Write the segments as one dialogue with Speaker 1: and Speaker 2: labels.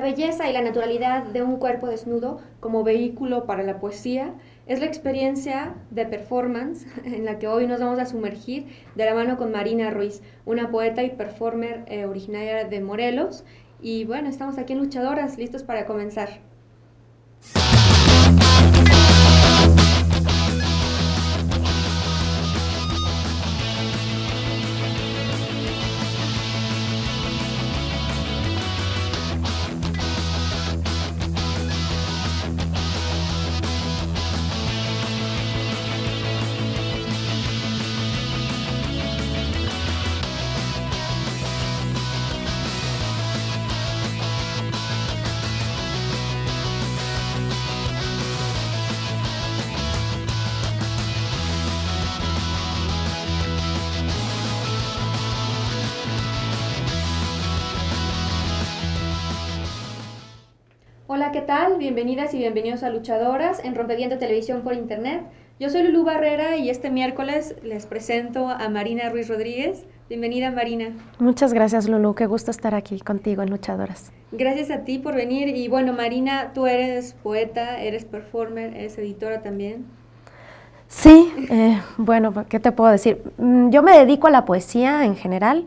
Speaker 1: belleza y la naturalidad de un cuerpo desnudo como vehículo para la poesía es la experiencia de performance en la que hoy nos vamos a sumergir de la mano con Marina Ruiz, una poeta y performer originaria de Morelos. Y bueno, estamos aquí en Luchadoras, listos para comenzar. Hola, ¿qué tal? Bienvenidas y bienvenidos a Luchadoras en Rompeviento Televisión por Internet. Yo soy Lulú Barrera y este miércoles les presento a Marina Ruiz Rodríguez. Bienvenida, Marina.
Speaker 2: Muchas gracias, Lulú. Qué gusto estar aquí contigo en Luchadoras.
Speaker 1: Gracias a ti por venir. Y bueno, Marina, tú eres poeta, eres performer, eres editora también.
Speaker 2: Sí, bueno, ¿qué te puedo decir? Yo me dedico a la poesía en general,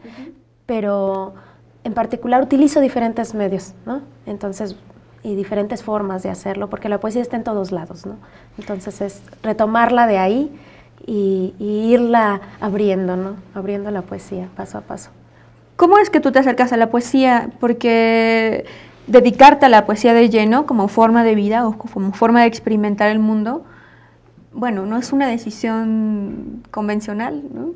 Speaker 2: pero en particular utilizo diferentes medios, ¿no? Entonces, y diferentes formas de hacerlo, porque la poesía está en todos lados, ¿no? Entonces es retomarla de ahí y irla abriendo, ¿no? Abriendo la poesía paso a paso.
Speaker 1: ¿Cómo es que tú te acercas a la poesía? Porque dedicarte a la poesía de lleno como forma de vida o como forma de experimentar el mundo, bueno, no es una decisión convencional, ¿no?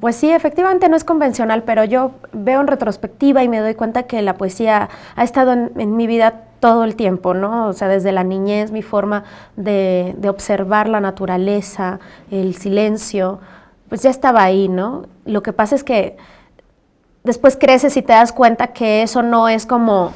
Speaker 2: Pues sí, efectivamente no es convencional, pero yo veo en retrospectiva y me doy cuenta que la poesía ha estado en mi vida todo el tiempo, ¿no? O sea, desde la niñez, mi forma de observar la naturaleza, el silencio, pues ya estaba ahí, ¿no? Lo que pasa es que después creces y te das cuenta que eso no es como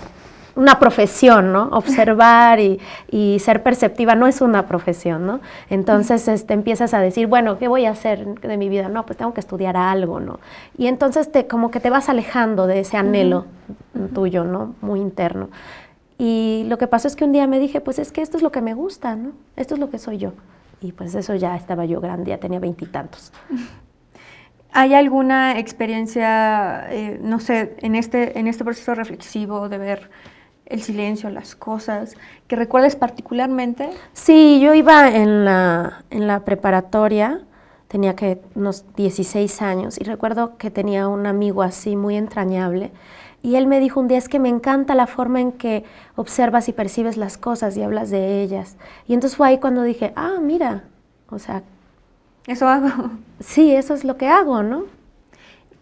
Speaker 2: una profesión, ¿no? Observar y ser perceptiva no es una profesión, ¿no? Entonces empiezas a decir, bueno, ¿qué voy a hacer de mi vida? No, pues tengo que estudiar algo, ¿no? Y entonces como que te vas alejando de ese anhelo tuyo, ¿no? Muy interno. Y lo que pasó es que un día me dije, pues es que esto es lo que me gusta, ¿no? Esto es lo que soy yo. Y pues eso ya estaba yo grande, ya tenía 20 y tantos.
Speaker 1: ¿Hay alguna experiencia, no sé, en este proceso reflexivo de ver el silencio, las cosas, que recuerdes particularmente?
Speaker 2: Sí, yo iba en la preparatoria, tenía unos 16 años y recuerdo que tenía un amigo así muy entrañable y él me dijo un día, es que me encanta la forma en que observas y percibes las cosas y hablas de ellas. Y entonces fue ahí cuando dije, ah, mira, o sea...
Speaker 1: Eso hago.
Speaker 2: Sí, eso es lo que hago, ¿no?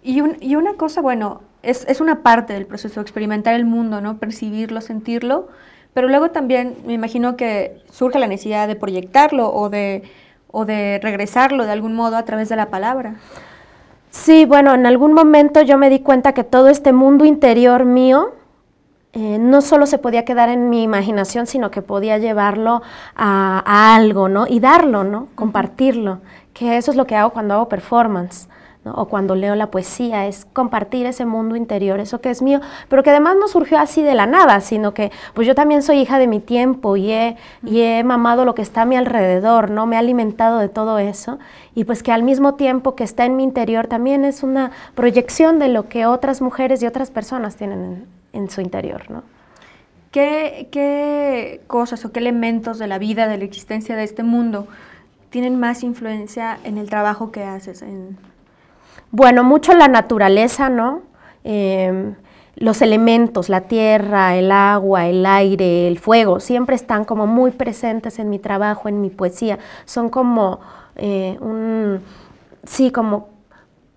Speaker 1: Y una cosa, bueno, es una parte del proceso, experimentar el mundo, ¿no? Percibirlo, sentirlo, pero luego también me imagino que surge la necesidad de proyectarlo o de regresarlo de algún modo a través de la palabra.
Speaker 2: Sí, bueno, en algún momento yo me di cuenta que todo este mundo interior mío no solo se podía quedar en mi imaginación, sino que podía llevarlo a algo, ¿no? Y darlo, ¿no? Compartirlo, que eso es lo que hago cuando hago performance, ¿no? O cuando leo la poesía, es compartir ese mundo interior, eso que es mío, pero que además no surgió así de la nada, sino que pues yo también soy hija de mi tiempo y he mamado lo que está a mi alrededor, ¿no? Me he alimentado de todo eso y pues que al mismo tiempo que está en mi interior también es una proyección de lo que otras mujeres y otras personas tienen en su interior, ¿no?
Speaker 1: ¿Qué cosas o qué elementos de la vida, de la existencia de este mundo tienen más influencia en el trabajo que haces?
Speaker 2: Bueno, mucho la naturaleza, ¿no? Los elementos, la tierra, el agua, el aire, el fuego, siempre están como muy presentes en mi trabajo, en mi poesía. Son como, sí, como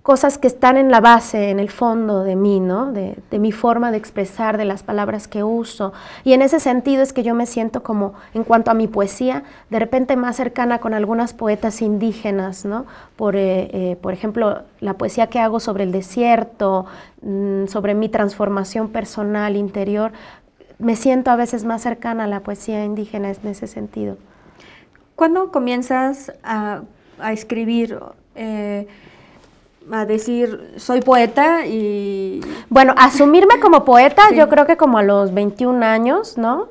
Speaker 2: cosas que están en la base, en el fondo de mí, ¿no? De mi forma de expresar, de las palabras que uso. Y en ese sentido es que yo me siento como, en cuanto a mi poesía, de repente más cercana con algunas poetas indígenas, ¿no? Por ejemplo, la poesía que hago sobre el desierto, sobre mi transformación personal, interior, me siento a veces más cercana a la poesía indígena en ese sentido.
Speaker 1: ¿Cuándo comienzas a escribir? a decir, soy poeta y...
Speaker 2: Bueno, asumirme como poeta, sí, yo creo que como a los 21 años, ¿no?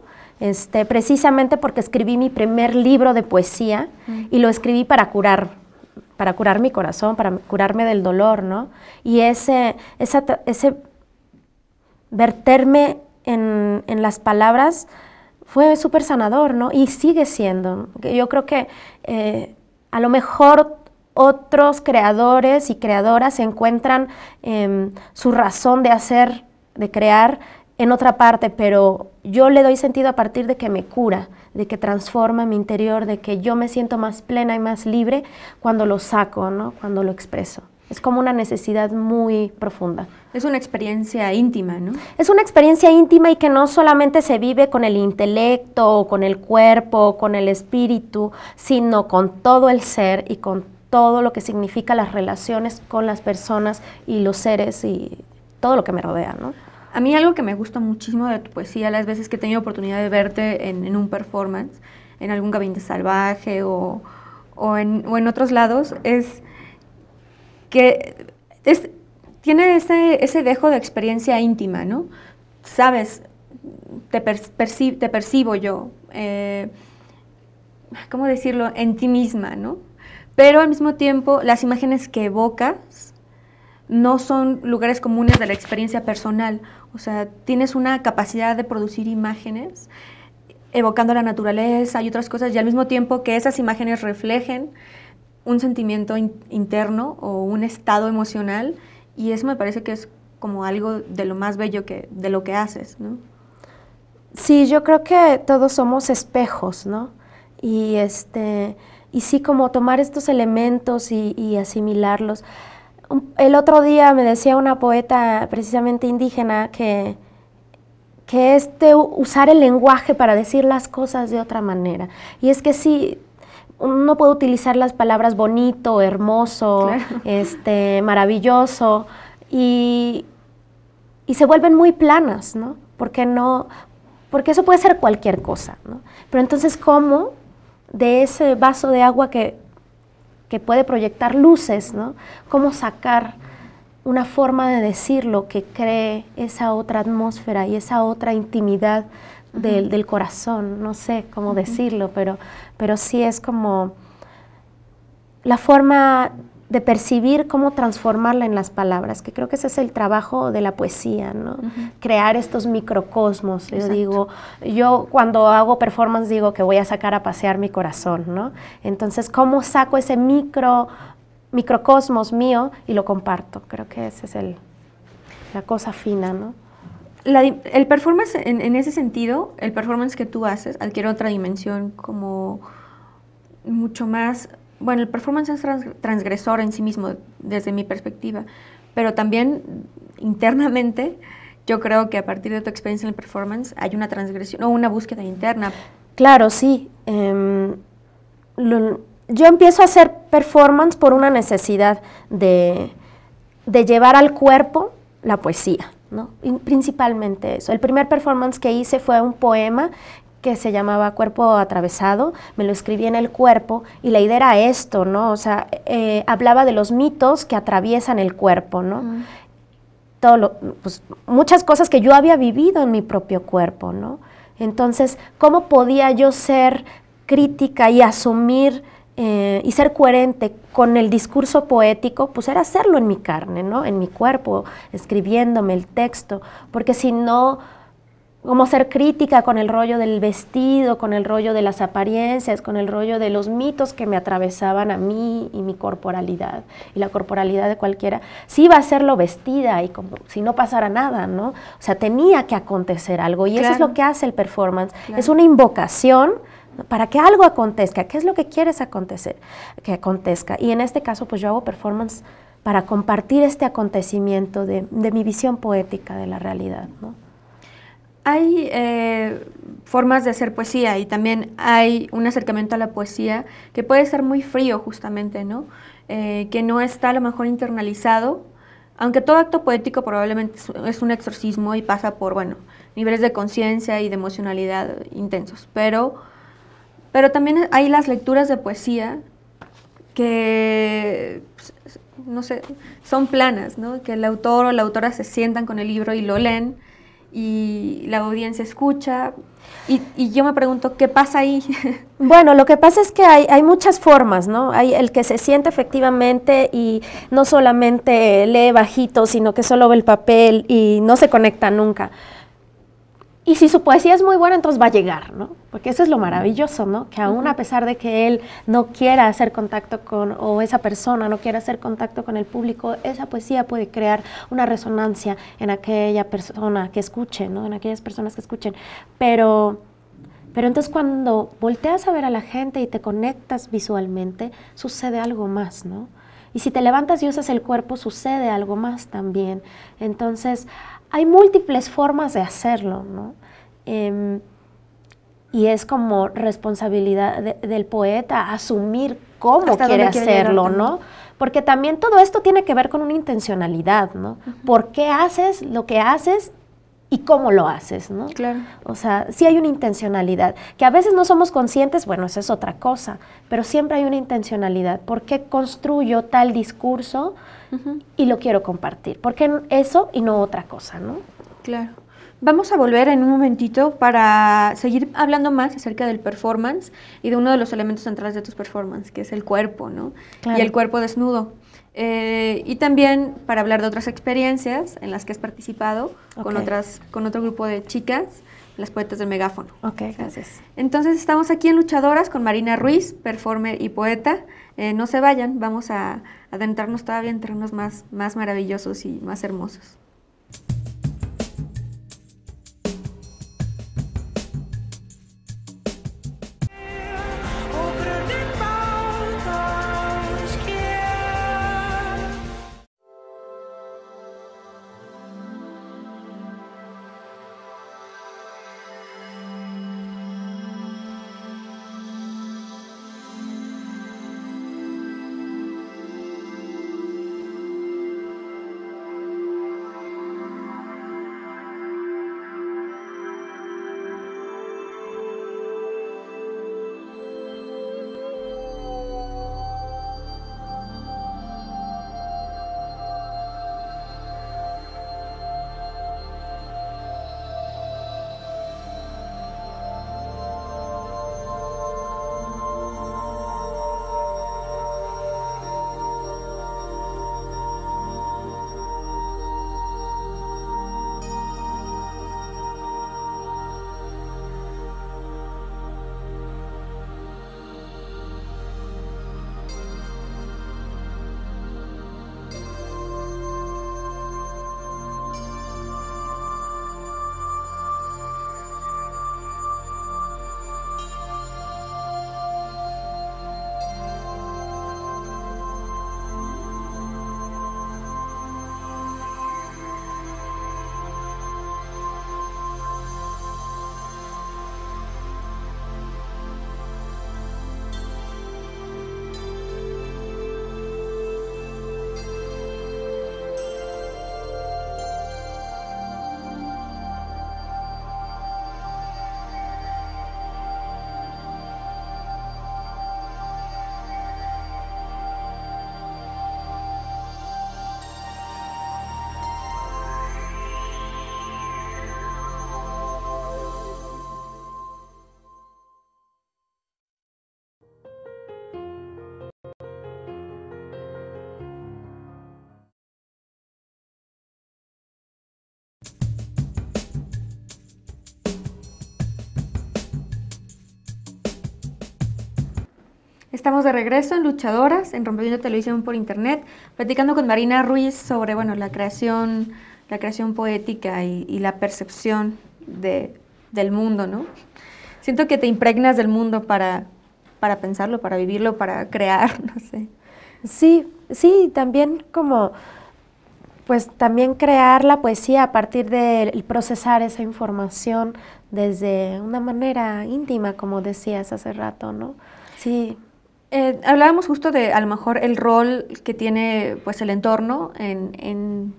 Speaker 2: Precisamente porque escribí mi primer libro de poesía y lo escribí para curar mi corazón, para curarme del dolor, ¿no? Y ese verterme en las palabras fue súper sanador, ¿no? Y sigue siendo. Yo creo que a lo mejor otros creadores y creadoras encuentran su razón de crear en otra parte, pero yo le doy sentido a partir de que me cura, de que transforma mi interior, de que yo me siento más plena y más libre cuando lo saco, ¿no? Cuando lo expreso. Es como una necesidad muy profunda.
Speaker 1: Es una experiencia íntima, ¿no?
Speaker 2: Es una experiencia íntima y que no solamente se vive con el intelecto, con el cuerpo, con el espíritu, sino con todo el ser y con todo lo que significa las relaciones con las personas y los seres y todo lo que me rodea, ¿no?
Speaker 1: A mí algo que me gusta muchísimo de tu poesía, las veces que he tenido oportunidad de verte en un performance, en algún gabinete salvaje o en otros lados, es que tiene ese dejo de experiencia íntima, ¿no? Sabes, te percibo yo, ¿cómo decirlo?, en ti misma, ¿no? Pero al mismo tiempo, las imágenes que evocas no son lugares comunes de la experiencia personal. O sea, tienes una capacidad de producir imágenes evocando la naturaleza y otras cosas, y al mismo tiempo que esas imágenes reflejen un sentimiento interno o un estado emocional, y eso me parece que es como algo de lo más bello de lo que haces, ¿no?
Speaker 2: Sí, yo creo que todos somos espejos, ¿no? Y sí, como tomar estos elementos y asimilarlos. El otro día me decía una poeta precisamente indígena que usar el lenguaje para decir las cosas de otra manera. Y es que sí, uno puede utilizar las palabras bonito, hermoso, claro, maravilloso, y se vuelven muy planas, ¿no? Porque eso puede ser cualquier cosa, ¿no? Pero entonces, ¿cómo de ese vaso de agua que puede proyectar luces, ¿no? Cómo sacar una forma de decirlo que cree esa otra atmósfera y esa otra intimidad del corazón? No sé cómo decirlo, pero sí es como la forma de percibir cómo transformarla en las palabras, que creo que ese es el trabajo de la poesía, ¿no? Crear estos microcosmos. Yo cuando hago performance digo que voy a sacar a pasear mi corazón, ¿no? Entonces, ¿cómo saco ese microcosmos mío y lo comparto? Creo que esa es la cosa fina, ¿no?
Speaker 1: El performance, en ese sentido, el performance que tú haces adquiere otra dimensión como mucho más... Bueno, el performance es transgresor en sí mismo, desde mi perspectiva, pero también internamente yo creo que a partir de tu experiencia en el performance hay una transgresión o una búsqueda interna.
Speaker 2: Claro, sí. Yo empiezo a hacer performance por una necesidad de llevar al cuerpo la poesía, ¿no? Y principalmente eso. El primer performance que hice fue un poema que se llamaba Cuerpo Atravesado, me lo escribí en el cuerpo y la idea era esto, ¿no? O sea, hablaba de los mitos que atraviesan el cuerpo, ¿no? Pues, muchas cosas que yo había vivido en mi propio cuerpo, ¿no? Entonces, ¿cómo podía yo ser crítica y asumir y ser coherente con el discurso poético? Pues era hacerlo en mi carne, ¿no? En mi cuerpo, escribiéndome el texto, porque si no... Como ser crítica con el rollo del vestido, con el rollo de las apariencias, con el rollo de los mitos que me atravesaban a mí y mi corporalidad y la corporalidad de cualquiera. Sí iba a serlo vestida y como si no pasara nada, ¿no? O sea, tenía que acontecer algo y claro, eso es lo que hace el performance. Claro. Es una invocación para que algo acontezca. ¿Qué es lo que quieres que acontezca? Y en este caso, pues yo hago performance para compartir este acontecimiento de mi visión poética de la realidad, ¿no?
Speaker 1: Hay formas de hacer poesía y también hay un acercamiento a la poesía que puede ser muy frío justamente, ¿no? Que no está a lo mejor internalizado, aunque todo acto poético probablemente es un exorcismo y pasa por, bueno, niveles de conciencia y de emocionalidad intensos, pero también hay las lecturas de poesía que, pues, no sé, son planas, ¿no? Que el autor o la autora se sientan con el libro y lo leen y la audiencia escucha. Y yo me pregunto, ¿qué pasa ahí?
Speaker 2: Bueno, lo que pasa es que hay muchas formas, ¿no? Hay el que se siente efectivamente y no solamente lee bajito, sino que solo ve el papel y no se conecta nunca. Y si su poesía es muy buena, entonces va a llegar, ¿no? Porque eso es lo maravilloso, ¿no? Que aún a pesar de que él no quiera hacer contacto o esa persona no quiera hacer contacto con el público, esa poesía puede crear una resonancia en aquella persona que escuche, ¿no? En aquellas personas que escuchen. Pero entonces cuando volteas a ver a la gente y te conectas visualmente, sucede algo más, ¿no? Y si te levantas y usas el cuerpo, sucede algo más también. Entonces, hay múltiples formas de hacerlo, ¿no? Y es como responsabilidad del poeta asumir cómo quiere hacerlo, ¿no? Porque también todo esto tiene que ver con una intencionalidad, ¿no? ¿Por qué haces lo que haces y cómo lo haces, ¿no?
Speaker 1: Claro.
Speaker 2: O sea, sí hay una intencionalidad, que a veces no somos conscientes, bueno, esa es otra cosa, pero siempre hay una intencionalidad. ¿Por qué construyo tal discurso y lo quiero compartir? ¿Por qué eso y no otra cosa, no?
Speaker 1: Claro. Vamos a volver en un momentito para seguir hablando más acerca del performance y de uno de los elementos centrales de tus performances, que es el cuerpo, ¿no?
Speaker 2: Claro.
Speaker 1: Y el cuerpo desnudo. Y también para hablar de otras experiencias en las que has participado con otro grupo de chicas, las poetas del megáfono.
Speaker 2: Ok, gracias.
Speaker 1: Entonces estamos aquí en Luchadoras con Marina Ruiz, performer y poeta. No se vayan, vamos a adentrarnos todavía en terrenos más maravillosos y más hermosos. Estamos de regreso en Luchadoras, en Rompiendo Televisión por Internet, platicando con Marina Ruiz sobre la creación poética y la percepción del mundo, ¿no? Siento que te impregnas del mundo para pensarlo, para vivirlo, para crear, no sé.
Speaker 2: Sí, también pues también crear la poesía a partir de procesar esa información desde una manera íntima, como decías hace rato, ¿no? Sí.
Speaker 1: Hablábamos justo de, a lo mejor, el rol que tiene pues el entorno en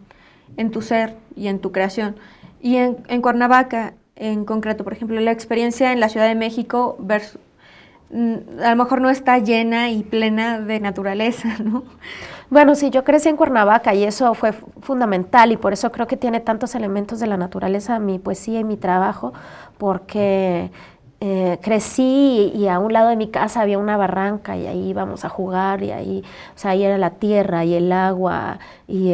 Speaker 1: tu ser y en tu creación. Y en Cuernavaca, en concreto, por ejemplo, la experiencia en la Ciudad de México a lo mejor no está llena y plena de naturaleza, ¿no?
Speaker 2: Bueno, sí, yo crecí en Cuernavaca y eso fue fundamental y por eso creo que tiene tantos elementos de la naturaleza mi poesía y mi trabajo, porque crecí y a un lado de mi casa había una barranca y ahí íbamos a jugar y ahí, o sea, ahí era la tierra y el agua y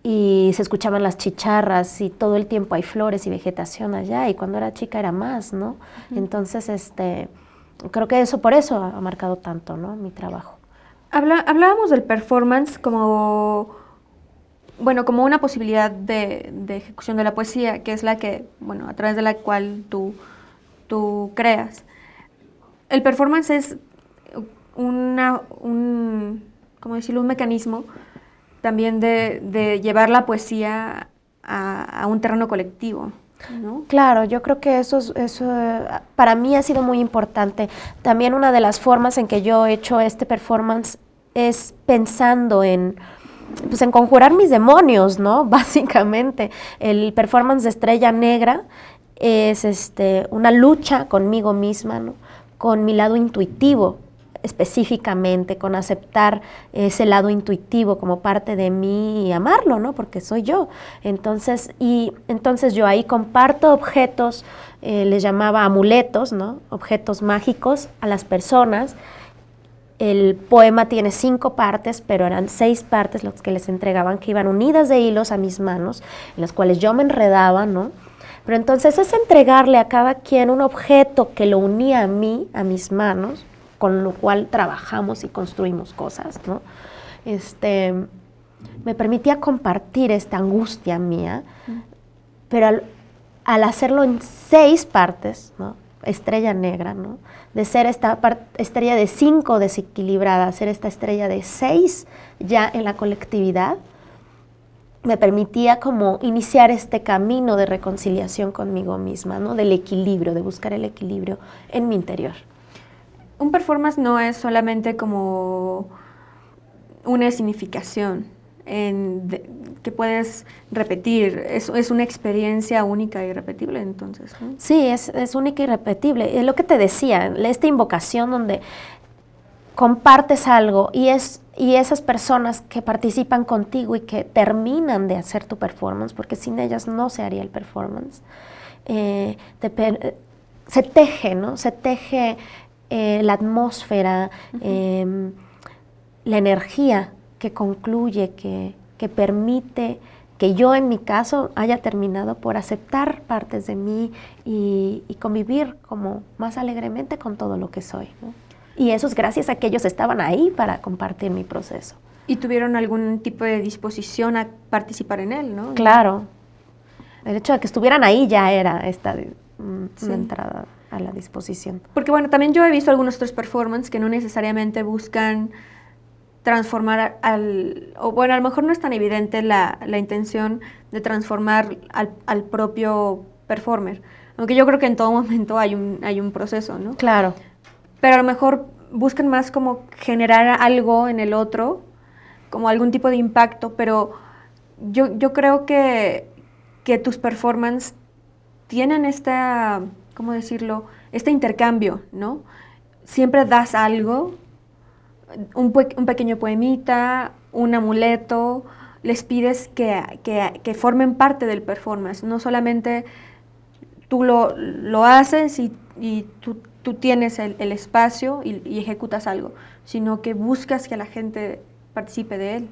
Speaker 2: se escuchaban las chicharras y todo el tiempo hay flores y vegetación allá y cuando era chica era más, ¿no? Entonces, creo que eso por eso ha marcado tanto, ¿no? Mi trabajo.
Speaker 1: Hablábamos del performance como, bueno, como una posibilidad de ejecución de la poesía, que es la que, bueno, a través de la cual tú creas. El performance es ¿cómo decirlo? Un mecanismo también de llevar la poesía a un terreno colectivo, ¿no?
Speaker 2: Claro, yo creo que eso para mí ha sido muy importante. También una de las formas en que yo he hecho este performance es pensando pues en conjurar mis demonios, ¿no? Básicamente, el performance de Estrella Negra es una lucha conmigo misma, ¿no? Con mi lado intuitivo, específicamente, con aceptar ese lado intuitivo como parte de mí y amarlo, ¿no? Porque soy yo. Entonces yo ahí comparto objetos, les llamaba amuletos, ¿no? Objetos mágicos a las personas. El poema tiene 5 partes, pero eran 6 partes los que les entregaban, que iban unidas de hilos a mis manos, en las cuales yo me enredaba, ¿no? Pero entonces es entregarle a cada quien un objeto que lo unía a mí, a mis manos, con lo cual trabajamos y construimos cosas, ¿no? Me permitía compartir esta angustia mía, pero al hacerlo en 6 partes, ¿no? Estrella negra, ¿no? De ser esta estrella de 5 desequilibrada, ser esta estrella de 6 ya en la colectividad, me permitía como iniciar este camino de reconciliación conmigo misma, ¿no? Del equilibrio, de buscar el equilibrio en mi interior.
Speaker 1: Un performance no es solamente como una significación que puedes repetir, es una experiencia única y irrepetible, entonces, ¿no?
Speaker 2: Sí, es única y irrepetible. Es lo que te decía, esta invocación donde compartes algo y esas personas que participan contigo y que terminan de hacer tu performance, porque sin ellas no se haría el performance, se teje, ¿no? Se teje la atmósfera, la energía que concluye, que permite que yo en mi caso haya terminado por aceptar partes de mí y convivir como más alegremente con todo lo que soy, ¿no? Y eso es gracias a que ellos estaban ahí para compartir mi proceso.
Speaker 1: Y tuvieron algún tipo de disposición a participar en él, ¿no?
Speaker 2: Claro. El hecho de que estuvieran ahí ya era una entrada a la disposición.
Speaker 1: Porque bueno, también yo he visto algunos otros performances que no necesariamente buscan transformar o bueno, a lo mejor no es tan evidente la intención de transformar al propio performer, aunque yo creo que en todo momento hay un proceso, ¿no?
Speaker 2: Claro.
Speaker 1: Pero a lo mejor buscan más como generar algo en el otro, como algún tipo de impacto, pero yo creo que tus performances tienen ¿cómo decirlo? Este intercambio, ¿no? Siempre das algo, un pequeño poemita, un amuleto, les pides que formen parte del performance, no solamente tú lo haces y tú tienes el espacio y ejecutas algo, sino que buscas que la gente participe de él.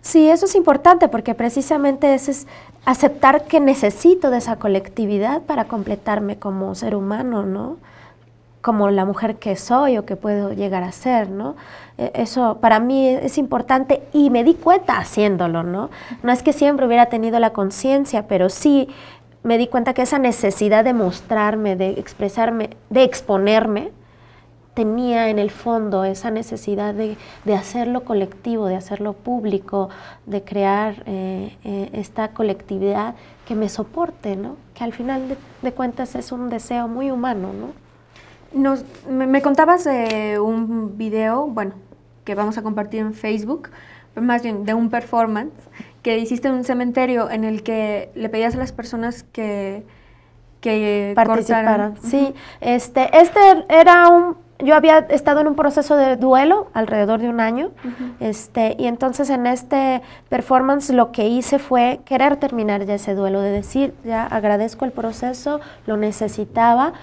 Speaker 2: Sí, eso es importante porque precisamente ese es aceptar que necesito de esa colectividad para completarme como ser humano, ¿no? Como la mujer que soy o que puedo llegar a ser, ¿no? Eso para mí es importante y me di cuenta haciéndolo, ¿no? No es que siempre hubiera tenido la conciencia, pero sí me di cuenta que esa necesidad de mostrarme, de expresarme, de exponerme, tenía en el fondo esa necesidad de hacerlo colectivo, de hacerlo público, de crear esta colectividad que me soporte, ¿no? Que al final de cuentas es un deseo muy humano, ¿no?
Speaker 1: Me contabas de un video, bueno, que vamos a compartir en Facebook, pero más bien de un performance que hiciste en un cementerio en el que le pedías a las personas que que
Speaker 2: participaron.
Speaker 1: cortaron.
Speaker 2: Sí, este era yo había estado en un proceso de duelo alrededor de un año, y entonces en este performance lo que hice fue querer terminar ya ese duelo, de decir, ya agradezco el proceso, lo necesitaba,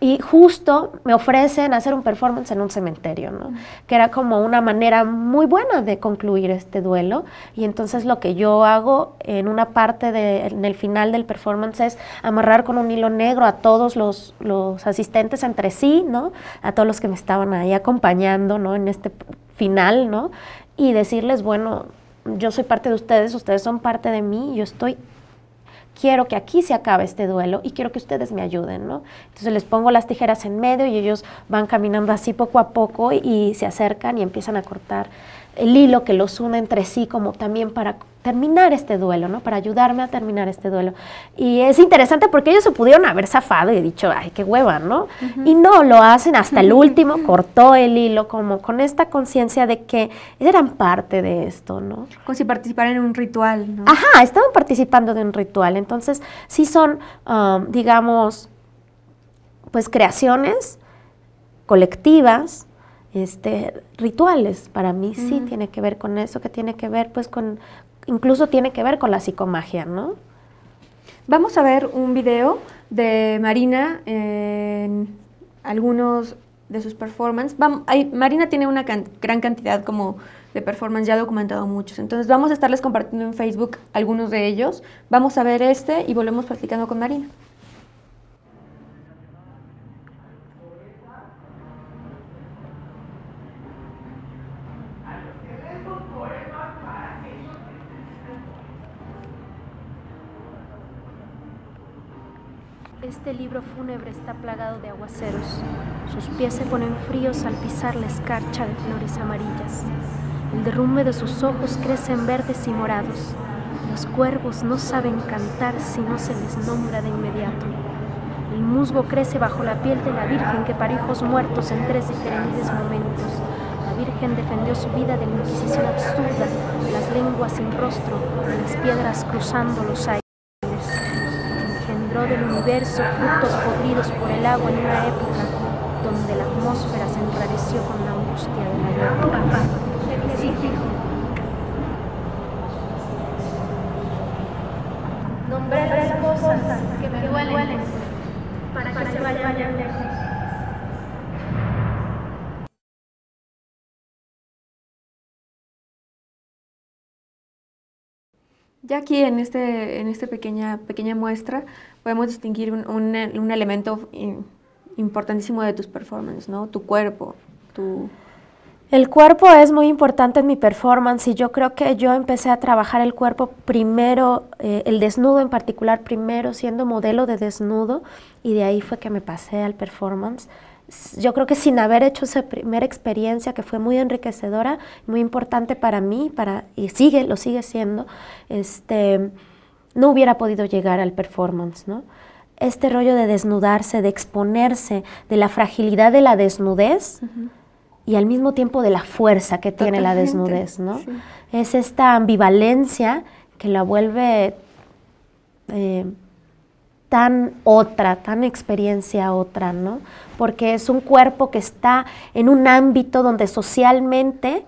Speaker 2: y justo me ofrecen hacer un performance en un cementerio, ¿no? Que era como una manera muy buena de concluir este duelo. Y entonces lo que yo hago en una parte, en el final del performance, es amarrar con un hilo negro a todos los asistentes entre sí, ¿no? A todos los que me estaban ahí acompañando, ¿no? En este final, ¿no? Y decirles, bueno, yo soy parte de ustedes, ustedes son parte de mí, quiero que aquí se acabe este duelo y quiero que ustedes me ayuden, ¿no? Entonces les pongo las tijeras en medio y ellos van caminando así poco a poco y se acercan y empiezan a cortar el hilo que los une entre sí, como también para terminar este duelo, ¿no? Para ayudarme a terminar este duelo. Y es interesante porque ellos se pudieron haber zafado y dicho, ay, qué hueva, ¿no? Y no, lo hacen hasta el último, cortó el hilo, como con esta conciencia de que eran parte de esto, ¿no?
Speaker 1: Como si participaran en un ritual, ¿no?
Speaker 2: Ajá, estaban participando de un ritual. Entonces, sí son, digamos, pues creaciones colectivas, rituales. Para mí sí tiene que ver con eso, que tiene que ver pues incluso tiene que ver con la psicomagia, ¿no?
Speaker 1: Vamos a ver un video de Marina en algunos de sus performances. Marina tiene una gran cantidad como de performance, ya ha documentado muchos. Entonces vamos a estarles compartiendo en Facebook algunos de ellos. Vamos a ver y volvemos platicando con Marina.
Speaker 2: Este libro fúnebre está plagado de aguaceros. Sus pies se ponen fríos al pisar la escarcha de flores amarillas. El derrumbe de sus ojos crece en verdes y morados. Los cuervos no saben cantar si no se les nombra de inmediato. El musgo crece bajo la piel de la Virgen que parió hijos muertos en 3 diferentes momentos. La Virgen defendió su vida de la Inquisición absurda, de las lenguas sin rostro, de las piedras cruzando los aires. Del universo frutos podridos por el agua en una época donde la atmósfera se enrareció con la angustia de la guerra. Nombré las cosas que me duelen para que se vayan lejos.
Speaker 1: Ya aquí en esta pequeña muestra podemos distinguir un elemento importantísimo de tus performances, ¿no? Tu cuerpo,
Speaker 2: El cuerpo es muy importante en mi performance y yo creo que yo empecé a trabajar el cuerpo primero, el desnudo en particular, primero siendo modelo de desnudo, y de ahí fue que me pasé al performance. Yo creo que sin haber hecho esa primera experiencia que fue muy enriquecedora, muy importante para mí, y lo sigue siendo, no hubiera podido llegar al performance, ¿no? Este rollo de desnudarse, de exponerse, de la fragilidad de la desnudez, y al mismo tiempo de la fuerza que tiene la desnudez, ¿no? Sí. Es esta ambivalencia que la vuelve tan experiencia otra, ¿no? Porque es un cuerpo que está en un ámbito donde socialmente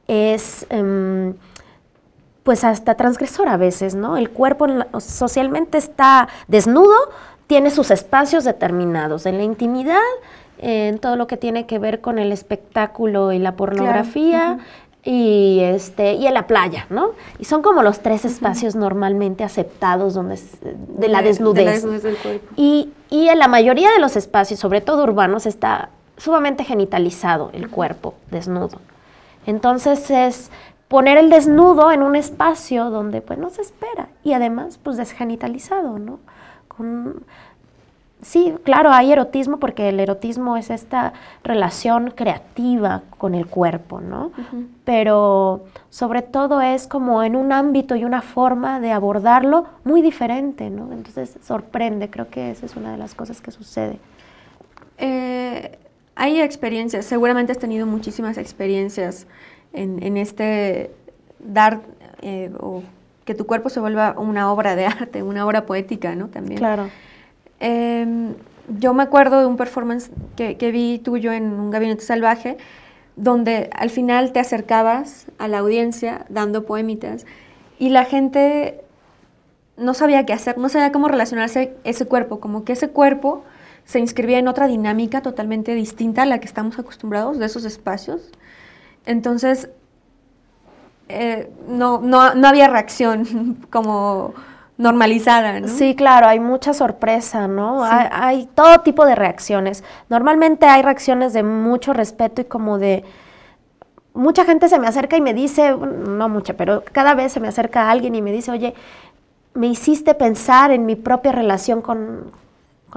Speaker 2: es pues hasta transgresor a veces, ¿no? El cuerpo socialmente está desnudo, tiene sus espacios determinados en la intimidad, en todo lo que tiene que ver con el espectáculo y la pornografía, claro. Y en la playa, ¿no? Y son como los 3 espacios normalmente aceptados de la desnudez. De la desnudez del cuerpo. Y en la mayoría de los espacios, sobre todo urbanos, está sumamente genitalizado el cuerpo desnudo. Entonces es poner el desnudo en un espacio donde pues no se espera y además pues desgenitalizado, ¿no? Sí, claro, hay erotismo porque el erotismo es esta relación creativa con el cuerpo, ¿no? Pero sobre todo es como en un ámbito y una forma de abordarlo muy diferente, ¿no? Entonces sorprende, creo que esa es una de las cosas que sucede.
Speaker 1: Hay experiencias, seguramente has tenido muchísimas experiencias en dar o que tu cuerpo se vuelva una obra de arte, una obra poética, ¿no? También.
Speaker 2: Claro.
Speaker 1: Yo me acuerdo de un performance que vi tuyo en un gabinete salvaje, donde al final te acercabas a la audiencia dando poemitas y la gente no sabía qué hacer, no sabía cómo relacionarse ese cuerpo, como que ese cuerpo se inscribía en otra dinámica totalmente distinta a la que estamos acostumbrados de esos espacios. Entonces, no había reacción como normalizada, ¿no?
Speaker 2: Sí, claro, hay mucha sorpresa, ¿no?
Speaker 1: Sí.
Speaker 2: Hay todo tipo de reacciones. Normalmente hay reacciones de mucho respeto y como de... Mucha gente se me acerca y me dice, no mucha, pero cada vez se me acerca alguien y me dice, oye, me hiciste pensar en mi propia relación con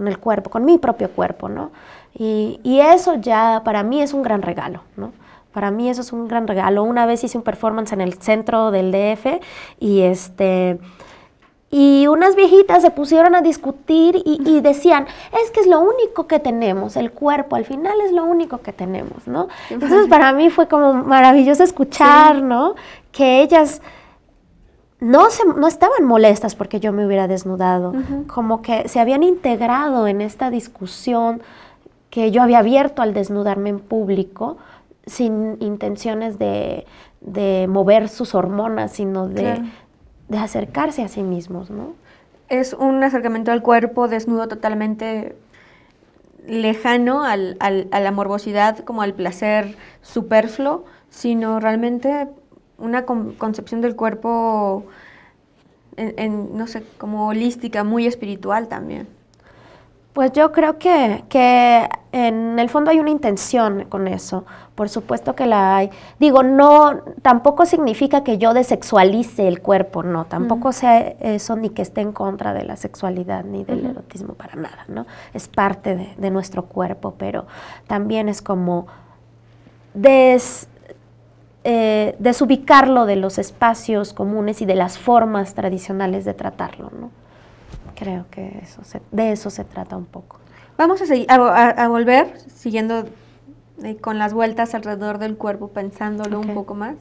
Speaker 2: el cuerpo, con mi propio cuerpo, ¿no? Y eso ya para mí es un gran regalo, ¿no? Para mí eso es un gran regalo. Una vez hice un performance en el centro del DF y unas viejitas se pusieron a discutir y decían, es que es lo único que tenemos, el cuerpo, al final es lo único que tenemos, ¿no? Entonces para mí fue como maravilloso escuchar, sí, ¿no? Que ellas no estaban molestas porque yo me hubiera desnudado, como que se habían integrado en esta discusión que yo había abierto al desnudarme en público, sin intenciones de mover sus hormonas, sino de acercarse a sí mismos, ¿no?
Speaker 1: Es un acercamiento al cuerpo desnudo totalmente lejano a la morbosidad, como al placer superfluo, sino realmente una concepción del cuerpo, no sé, como holística, muy espiritual también.
Speaker 2: Pues yo creo que en el fondo hay una intención con eso, por supuesto que la hay. Digo, no, tampoco significa que yo desexualice el cuerpo, no, tampoco sea eso ni que esté en contra de la sexualidad ni del erotismo para nada, ¿no? Es parte de nuestro cuerpo, pero también es como desubicarlo de los espacios comunes y de las formas tradicionales de tratarlo, ¿no? Creo que de eso se trata un poco.
Speaker 1: Vamos a volver, siguiendo con las vueltas alrededor del cuerpo, pensándolo un poco más.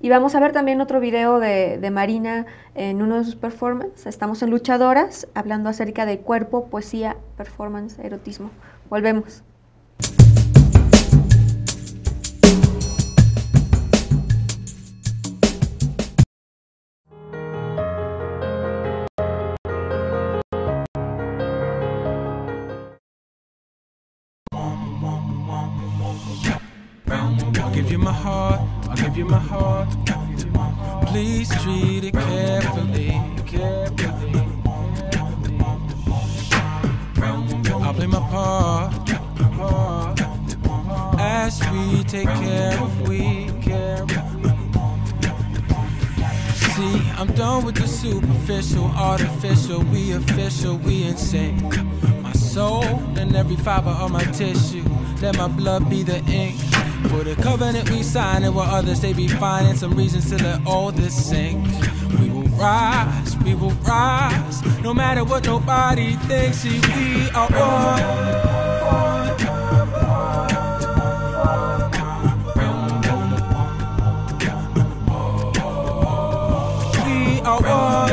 Speaker 1: Y vamos a ver también otro video de Marina en uno de sus performances. Estamos en Luchadoras, hablando acerca de cuerpo, poesía, performance, erotismo. Volvemos.
Speaker 3: I'll give you my heart, I'll give you my heart. Please treat it carefully. I'll play my part as we take care of we. See, I'm done with the superficial, artificial. We official, we insane. My soul and every fiber of my tissue. Let my blood be the ink. For the covenant we sign and what others they be finding some reasons to let all this sink. We will rise, no matter what nobody thinks. See, we are one. We are one.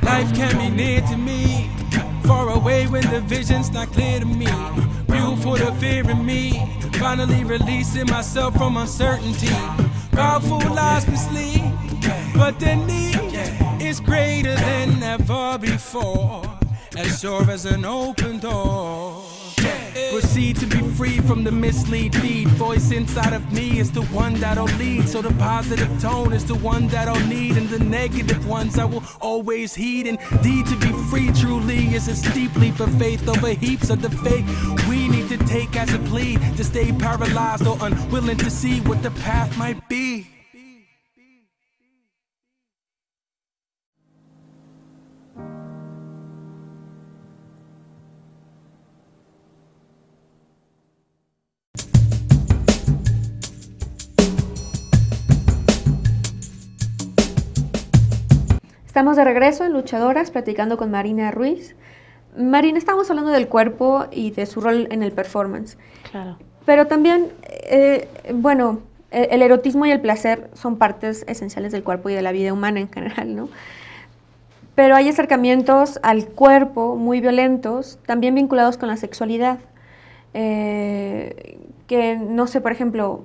Speaker 3: Life can be near to me, far away when the vision's not clear to me. Fuel for the fear in me, finally releasing myself from uncertainty. Powerful lies mislead, but the need is greater than ever before, as sure as an open door. Proceed to be free from the mislead feed. Voice inside of me is the one that'll lead. So the positive tone is the one that I'll need, and the negative ones I will always heed. Indeed, to be free truly is a steep leap of faith over heaps of the fake we need to take as a plea to stay paralyzed or unwilling to see what the path might be.
Speaker 1: Estamos de regreso en Luchadoras, platicando con Marina Ruiz. Marina, estamos hablando del cuerpo y de su rol en el performance.
Speaker 2: Claro.
Speaker 1: Pero también, bueno, el erotismo y el placer son partes esenciales del cuerpo y de la vida humana en general, ¿no? Pero hay acercamientos al cuerpo muy violentos, también vinculados con la sexualidad. Que, no sé, por ejemplo,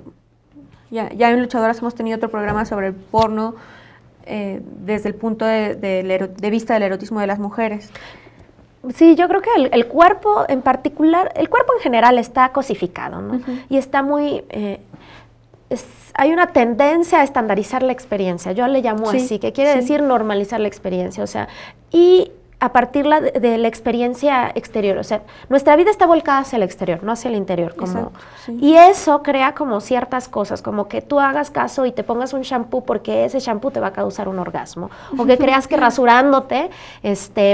Speaker 1: ya en Luchadoras hemos tenido otro programa sobre el porno, desde el punto de vista del erotismo de las mujeres.
Speaker 2: Sí, yo creo que el cuerpo en particular, el cuerpo en general está cosificado, ¿no? Y está muy... hay una tendencia a estandarizar la experiencia, yo le llamo así, que quiere decir normalizar la experiencia, o sea, y a partir de la experiencia exterior, o sea, nuestra vida está volcada hacia el exterior, no hacia el interior, como,
Speaker 1: Exacto, sí.
Speaker 2: Y eso crea como ciertas cosas, como que tú hagas caso y te pongas un shampoo porque ese shampoo te va a causar un orgasmo, o que creas que rasurándote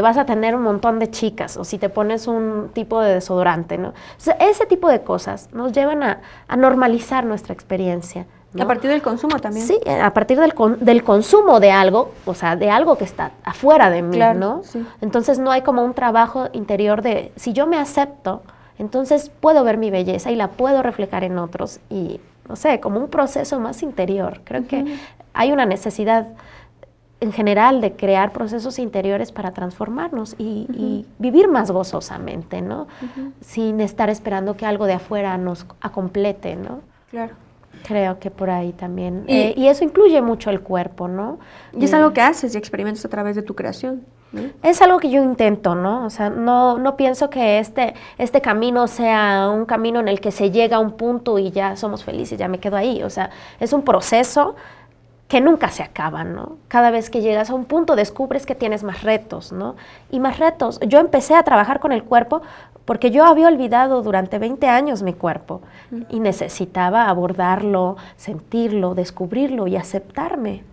Speaker 2: vas a tener un montón de chicas, o si te pones un tipo de desodorante, ¿no? O sea, ese tipo de cosas nos llevan a normalizar nuestra experiencia, ¿no?
Speaker 1: A partir del consumo también.
Speaker 2: Sí, a partir del consumo de algo, o sea, de algo que está afuera de mí,
Speaker 1: Claro,
Speaker 2: ¿no?
Speaker 1: sí.
Speaker 2: Entonces no hay como un trabajo interior de, si yo me acepto, entonces puedo ver mi belleza y la puedo reflejar en otros y, no sé, como un proceso más interior. Creo que hay una necesidad en general de crear procesos interiores para transformarnos y vivir más gozosamente, ¿no? Sin estar esperando que algo de afuera nos acomplete, ¿no?
Speaker 1: Claro.
Speaker 2: Creo que por ahí también. Y eso incluye mucho el cuerpo, ¿no?
Speaker 1: Y es algo que haces y experimentas a través de tu creación, ¿no?
Speaker 2: Es algo que yo intento, ¿no? O sea, no pienso que este camino sea un camino en el que se llega a un punto y ya somos felices, ya me quedo ahí. O sea, es un proceso que nunca se acaba, ¿no? Cada vez que llegas a un punto descubres que tienes más retos, ¿no? Y más retos. Yo empecé a trabajar con el cuerpo porque yo había olvidado durante 20 años mi cuerpo y necesitaba abordarlo, sentirlo, descubrirlo y aceptarme,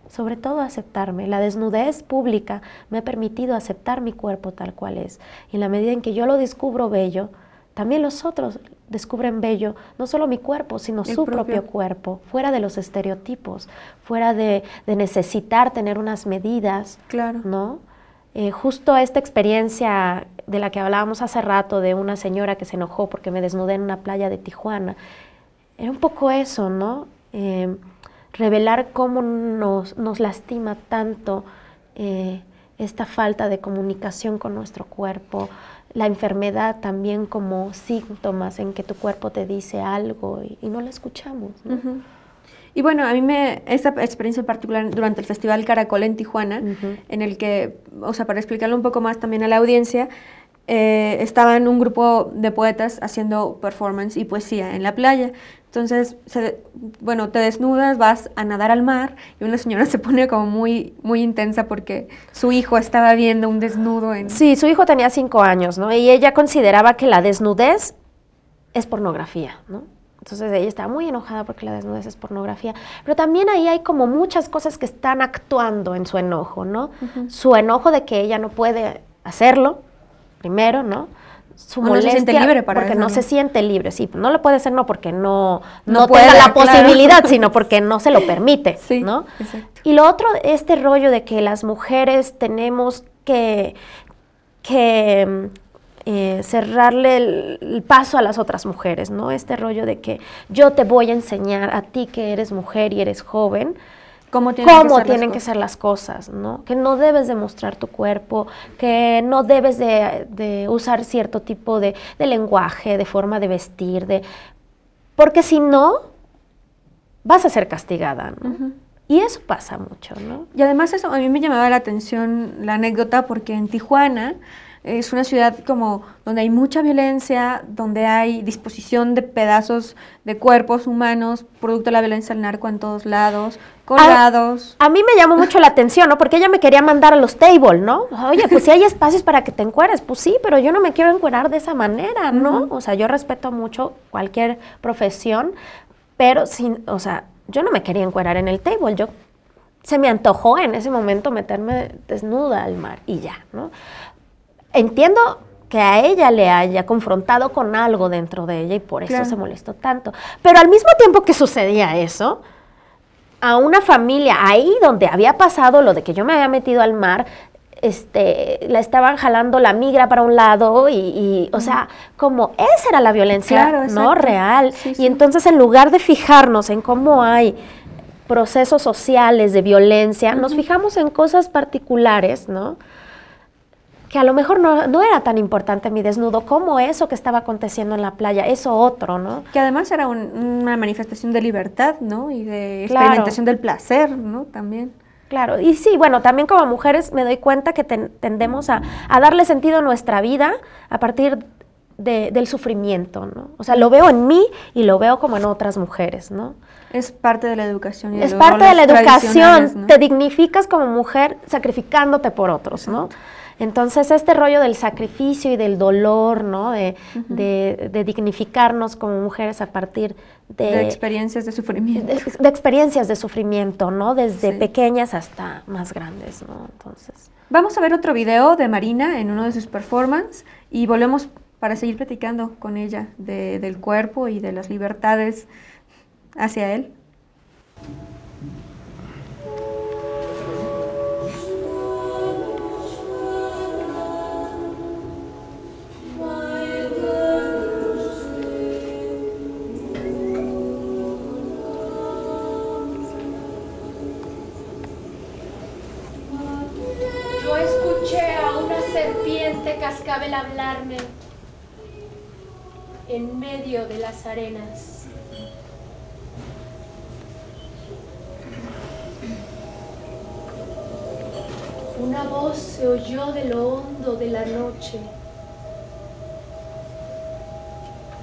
Speaker 2: sobre todo aceptarme. La desnudez pública me ha permitido aceptar mi cuerpo tal cual es. Y en la medida en que yo lo descubro bello, también los otros descubren bello, no solo mi cuerpo, sino su propio cuerpo, fuera de los estereotipos, fuera de necesitar tener unas medidas,
Speaker 1: Claro.
Speaker 2: ¿no? Justo esta experiencia de la que hablábamos hace rato, de una señora que se enojó porque me desnudé en una playa de Tijuana, era un poco eso, ¿no? Revelar cómo nos lastima tanto esta falta de comunicación con nuestro cuerpo, la enfermedad también como síntomas en que tu cuerpo te dice algo y no lo escuchamos, ¿no?
Speaker 1: Y bueno, a mí esta experiencia en particular durante el Festival Caracol en Tijuana, en el que, o sea, para explicarlo un poco más también a la audiencia, estaban un grupo de poetas haciendo performance y poesía en la playa. Entonces, bueno, te desnudas, vas a nadar al mar y una señora se pone como muy, muy intensa porque su hijo estaba viendo un desnudo en...
Speaker 2: Sí, su hijo tenía 5 años, ¿no? Y ella consideraba que la desnudez es pornografía, ¿no? Entonces ella estaba muy enojada porque la desnudez es pornografía. Pero también ahí hay como muchas cosas que están actuando en su enojo, ¿no? Su enojo de que ella no puede hacerlo, primero, ¿no? Su molestia,
Speaker 1: no se siente libre para
Speaker 2: porque
Speaker 1: hacerlo.
Speaker 2: no se siente libre, sí. No lo puede hacer no porque no
Speaker 1: puede,
Speaker 2: tenga la
Speaker 1: claro.
Speaker 2: posibilidad, sino porque no se lo permite,
Speaker 1: Sí,
Speaker 2: ¿no?
Speaker 1: exacto.
Speaker 2: Y lo otro, este rollo de que las mujeres tenemos que cerrarle el paso a las otras mujeres, ¿no? Este rollo de que yo te voy a enseñar a ti que eres mujer y eres joven,
Speaker 1: ¿Cómo
Speaker 2: tienen que ser las cosas, ¿no? Que no debes de mostrar tu cuerpo, que no debes de usar cierto tipo de lenguaje, de forma de vestir, porque si no, vas a ser castigada, ¿no? Y eso pasa mucho, ¿no?
Speaker 1: Y además eso a mí me llamaba la atención la anécdota porque en Tijuana es una ciudad como donde hay mucha violencia, donde hay disposición de pedazos de cuerpos humanos, producto de la violencia del narco en todos lados, colgados.
Speaker 2: A mí me llamó mucho la atención, ¿no? Porque ella me quería mandar a los tables, ¿no? Oye, pues si hay espacios para que te encueres, pues sí, pero yo no me quiero encuerar de esa manera, ¿no? O sea, yo respeto mucho cualquier profesión, pero o sea, yo no me quería encuerar en el table, se me antojó en ese momento meterme desnuda al mar y ya, ¿no? Entiendo que a ella le haya confrontado con algo dentro de ella y por eso se molestó tanto. Pero al mismo tiempo que sucedía eso, a una familia ahí donde había pasado lo de que yo me había metido al mar, la estaban jalando la migra para un lado o sea, como esa era la violencia,
Speaker 1: claro,
Speaker 2: ¿no? Real.
Speaker 1: Sí, sí.
Speaker 2: Y entonces en lugar de fijarnos en cómo hay procesos sociales de violencia, nos fijamos en cosas particulares, ¿no? Que a lo mejor no era tan importante mi desnudo como eso que estaba aconteciendo en la playa, eso otro, ¿no?
Speaker 1: Que además era una manifestación de libertad, ¿no? Y de experimentación del placer, ¿no? También.
Speaker 2: Claro, y sí, bueno, también como mujeres me doy cuenta que tendemos a darle sentido a nuestra vida a partir del sufrimiento, ¿no? O sea, lo veo en mí y lo veo como en otras mujeres, ¿no?
Speaker 1: Es parte de la educación. Y
Speaker 2: es parte de la educación, ¿no? Te dignificas como mujer sacrificándote por otros, ¿no? Entonces, este rollo del sacrificio y del dolor, ¿no? De dignificarnos como mujeres a partir
Speaker 1: de experiencias de sufrimiento.
Speaker 2: De experiencias de sufrimiento, ¿no? Desde pequeñas hasta más grandes, ¿no? Entonces.
Speaker 1: Vamos a ver otro video de Marina en uno de sus performances y volvemos para seguir platicando con ella del cuerpo y de las libertades hacia él.
Speaker 2: Cascabel hablarme en medio de las arenas. Una voz se oyó de lo hondo de la noche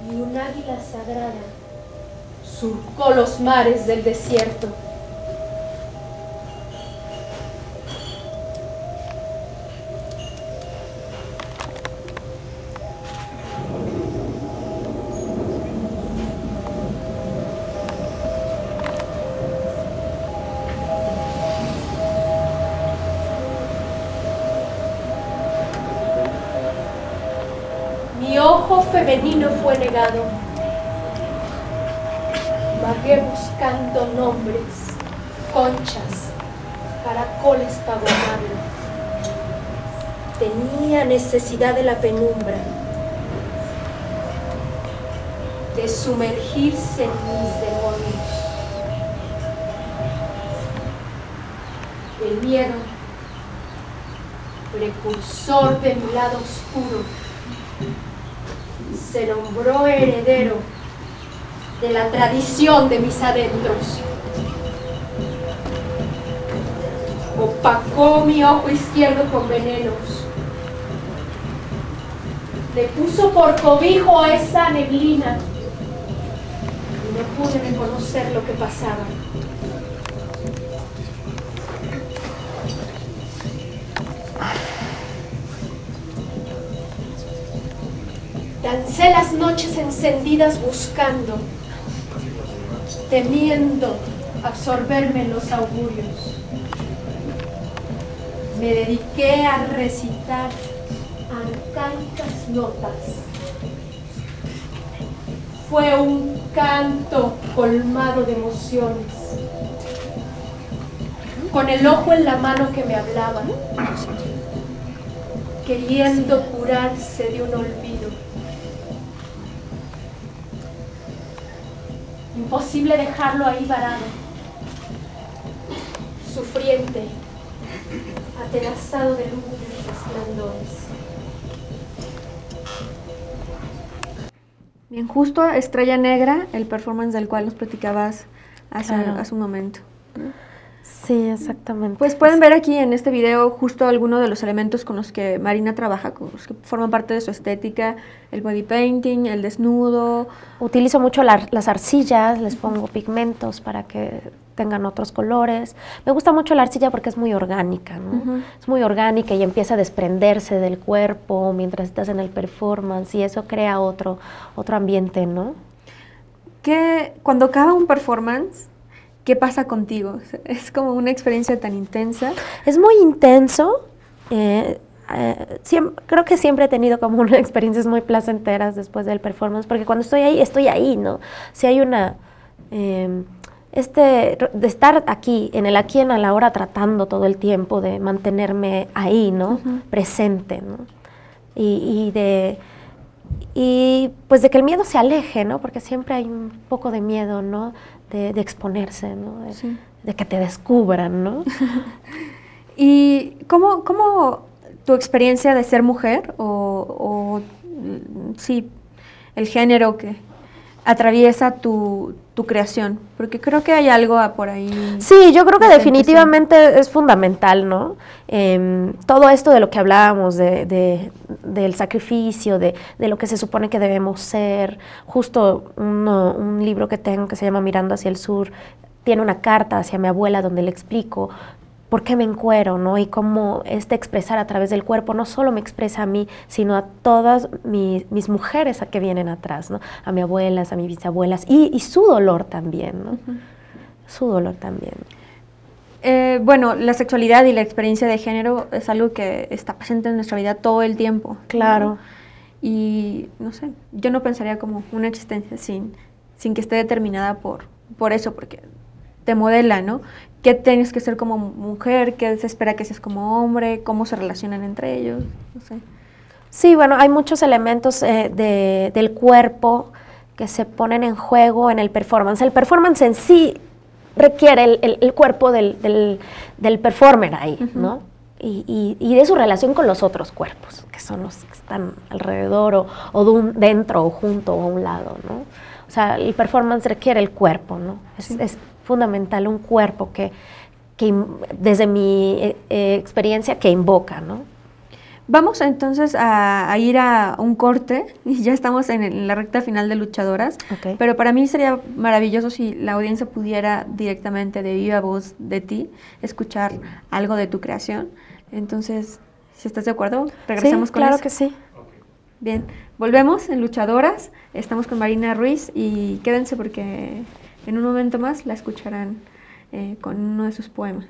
Speaker 2: y un águila sagrada surcó los mares del desierto. Mi ojo femenino fue negado. Vagué buscando nombres, conchas, caracoles para borrarlo. Tenía necesidad de la penumbra, de sumergirse en mis demonios. El miedo, precursor de mi lado oscuro, se nombró heredero de la tradición de mis adentros. Opacó mi ojo izquierdo con venenos. Le puso por cobijo esa neblina y no pude reconocer lo que pasaba. Dancé las noches encendidas buscando, temiendo absorberme en los augurios. Me dediqué a recitar arcaicas notas. Fue un canto colmado de emociones, con el ojo en la mano que me hablaba, queriendo curarse de un olvido. Imposible dejarlo ahí varado, sufriente, atenazado de lúgubres resplandores.
Speaker 1: Bien, justo Estrella Negra, el performance del cual nos platicabas hace un momento.
Speaker 2: Sí, exactamente.
Speaker 1: Pues pueden ver aquí en este video justo algunos de los elementos con los que Marina trabaja, con los que forman parte de su estética, el body painting, el desnudo.
Speaker 2: Utilizo mucho las arcillas, les pongo pigmentos para que tengan otros colores. Me gusta mucho la arcilla porque es muy orgánica, ¿no? Es muy orgánica y empieza a desprenderse del cuerpo mientras estás en el performance y eso crea otro ambiente, ¿no?
Speaker 1: Cuando acaba un performance, ¿qué pasa contigo? Es como una experiencia tan intensa.
Speaker 2: Es muy intenso. Creo que siempre he tenido como unas experiencias muy placenteras después del performance, porque cuando estoy ahí, ¿no? Si hay una... de estar aquí, en el ahora, tratando todo el tiempo de mantenerme ahí, ¿no? Presente, ¿no? Y pues de que el miedo se aleje, ¿no? Porque siempre hay un poco de miedo, ¿no? De exponerse, ¿no? De que te descubran, ¿no?
Speaker 1: ¿Y cómo tu experiencia de ser mujer o sí, el género que atraviesa tu creación? Porque creo que hay algo por ahí.
Speaker 2: Sí, yo creo que definitivamente es fundamental, ¿no? Todo esto de lo que hablábamos, del sacrificio, de lo que se supone que debemos ser. Justo un libro que tengo que se llama Mirando hacia el Sur, tiene una carta hacia mi abuela donde le explico por qué me encuero, ¿no? Y cómo expresar a través del cuerpo no solo me expresa a mí, sino a todas mis mujeres que vienen atrás, ¿no? A mis abuelas, a mis bisabuelas, y su dolor también, ¿no? Su dolor también.
Speaker 1: Bueno, la sexualidad y la experiencia de género es algo que está presente en nuestra vida todo el tiempo.
Speaker 2: Claro.
Speaker 1: ¿No? Y, no sé, yo no pensaría como una existencia sin que esté determinada por eso, porque te modela, ¿no? ¿Qué tienes que ser como mujer? ¿Qué se espera que seas como hombre? ¿Cómo se relacionan entre ellos? No sé.
Speaker 2: Sí, bueno, hay muchos elementos del cuerpo que se ponen en juego en el performance. El performance en sí requiere el cuerpo del performer ahí, ¿no? Y de su relación con los otros cuerpos, que son los que están alrededor o dentro o junto o a un lado, ¿no? O sea, el performance requiere el cuerpo, ¿no? Es fundamental un cuerpo que desde mi experiencia, que invoca, ¿no?
Speaker 1: Vamos entonces a ir a un corte, y ya estamos en la recta final de Luchadoras, pero para mí sería maravilloso si la audiencia pudiera directamente de viva voz de ti escuchar algo de tu creación. Entonces, si estás de acuerdo, regresamos con eso.
Speaker 2: Claro que sí.
Speaker 1: Bien, volvemos en Luchadoras, estamos con Marina Ruiz y quédense porque en un momento más la escucharán con uno de sus poemas.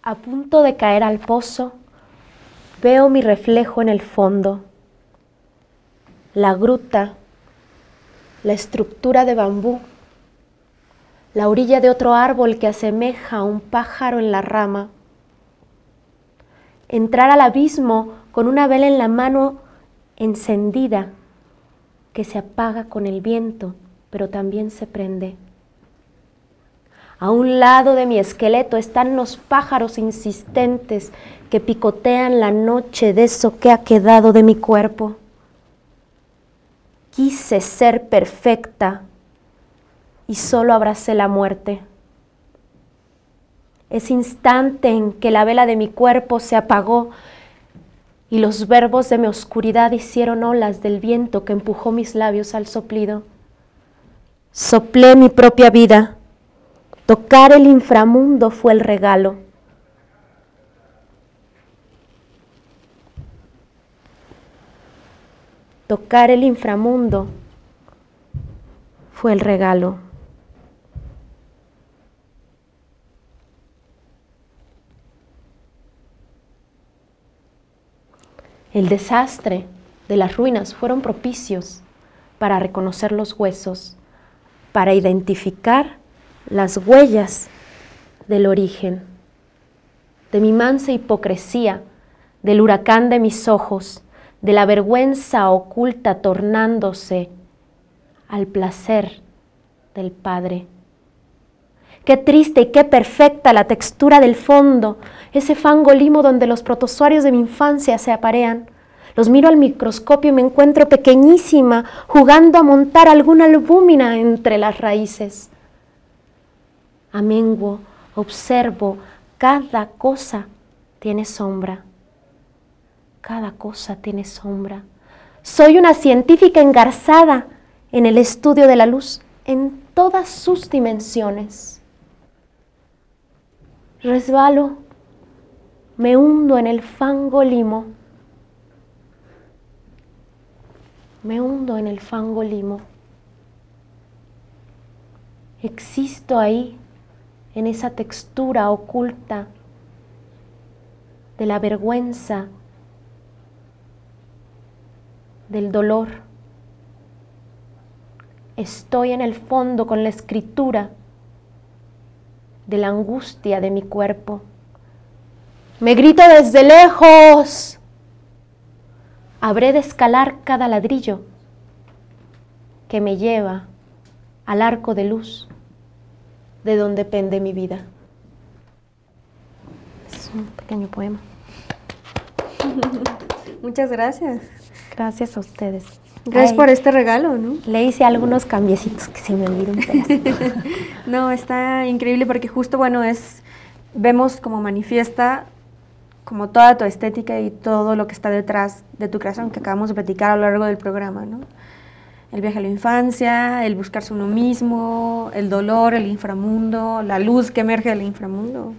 Speaker 2: A punto de caer al pozo, veo mi reflejo en el fondo. La gruta, la estructura de bambú la orilla de otro árbol que asemeja a un pájaro en la rama, entrar al abismo con una vela en la mano encendida que se apaga con el viento, pero también se prende. A un lado de mi esqueleto están los pájaros insistentes que picotean la noche de eso que ha quedado de mi cuerpo. Quise ser perfecta y solo abracé la muerte. Ese instante en que la vela de mi cuerpo se apagó y los verbos de mi oscuridad hicieron olas del viento que empujó mis labios al soplido. Soplé mi propia vida. Tocar el inframundo fue el regalo. Tocar el inframundo fue el regalo. El desastre de las ruinas fueron propicios para reconocer los huesos, para identificar las huellas del origen, de mi mansa hipocresía, del huracán de mis ojos, de la vergüenza oculta tornándose al placer del Padre. Qué triste y qué perfecta la textura del fondo, ese fango limo donde los protozoarios de mi infancia se aparean. Los miro al microscopio y me encuentro pequeñísima, jugando a montar alguna albúmina entre las raíces. Amenguo, observo, cada cosa tiene sombra. Cada cosa tiene sombra. Soy una científica engarzada en el estudio de la luz en todas sus dimensiones. Resbalo, me hundo en el fango limo. Me hundo en el fango limo. Existo ahí, en esa textura oculta de la vergüenza, del dolor. Estoy en el fondo con la escritura de la angustia de mi cuerpo. Me grito desde lejos. Habré de escalar cada ladrillo que me lleva al arco de luz de donde pende mi vida. Es un pequeño poema.
Speaker 1: Muchas gracias.
Speaker 2: Gracias a ustedes.
Speaker 1: Gracias por este regalo, ¿no?
Speaker 2: Le hice algunos cambiecitos que se me olvidó un pedazo.
Speaker 1: No, está increíble porque justo, bueno, vemos como manifiesta como toda tu estética y todo lo que está detrás de tu creación que acabamos de platicar a lo largo del programa, ¿no? El viaje a la infancia, el buscarse uno mismo, el dolor, el inframundo, la luz que emerge del inframundo.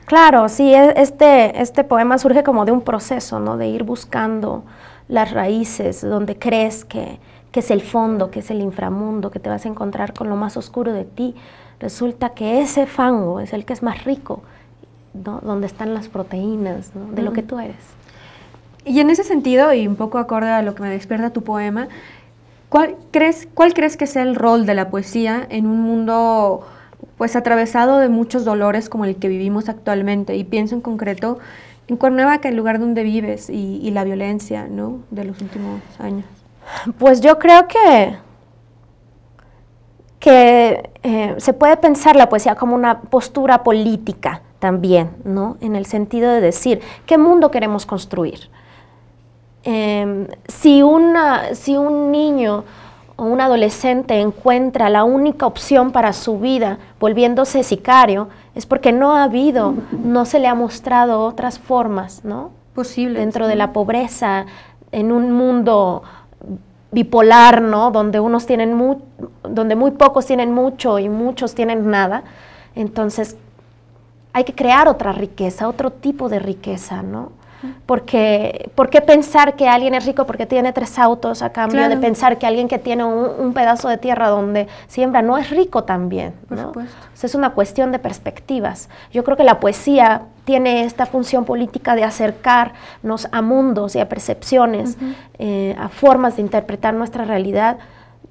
Speaker 2: Claro, sí, este poema surge como de un proceso, ¿no? De ir buscando las raíces, donde crees que es el fondo, que es el inframundo, que te vas a encontrar con lo más oscuro de ti. Resulta que ese fango es el que es más rico, ¿no? Donde están las proteínas, ¿no? De lo que tú eres.
Speaker 1: Y en ese sentido, y un poco acorde a lo que me despierta tu poema, ¿cuál crees que sea el rol de la poesía en un mundo pues atravesado de muchos dolores como el que vivimos actualmente? Y pienso en concreto en Cuernavaca, el lugar donde vives, y la violencia, ¿no?, de los últimos años.
Speaker 2: Pues yo creo que se puede pensar la poesía como una postura política también, ¿no? En el sentido de decir, ¿qué mundo queremos construir? Si un niño o un adolescente encuentra la única opción para su vida volviéndose sicario, es porque no se le ha mostrado otras formas, ¿no?
Speaker 1: Posibles.
Speaker 2: Dentro de la pobreza, en un mundo bipolar, ¿no? Donde donde muy pocos tienen mucho y muchos tienen nada. Entonces, hay que crear otra riqueza, otro tipo de riqueza, ¿no? Porque, ¿por qué pensar que alguien es rico porque tiene 3 autos a cambio de pensar que alguien que tiene un pedazo de tierra donde siembra no es rico también, ¿no?
Speaker 1: Por supuesto.
Speaker 2: Entonces, es una cuestión de perspectivas. Yo creo que la poesía tiene esta función política de acercarnos a mundos y a percepciones, a formas de interpretar nuestra realidad,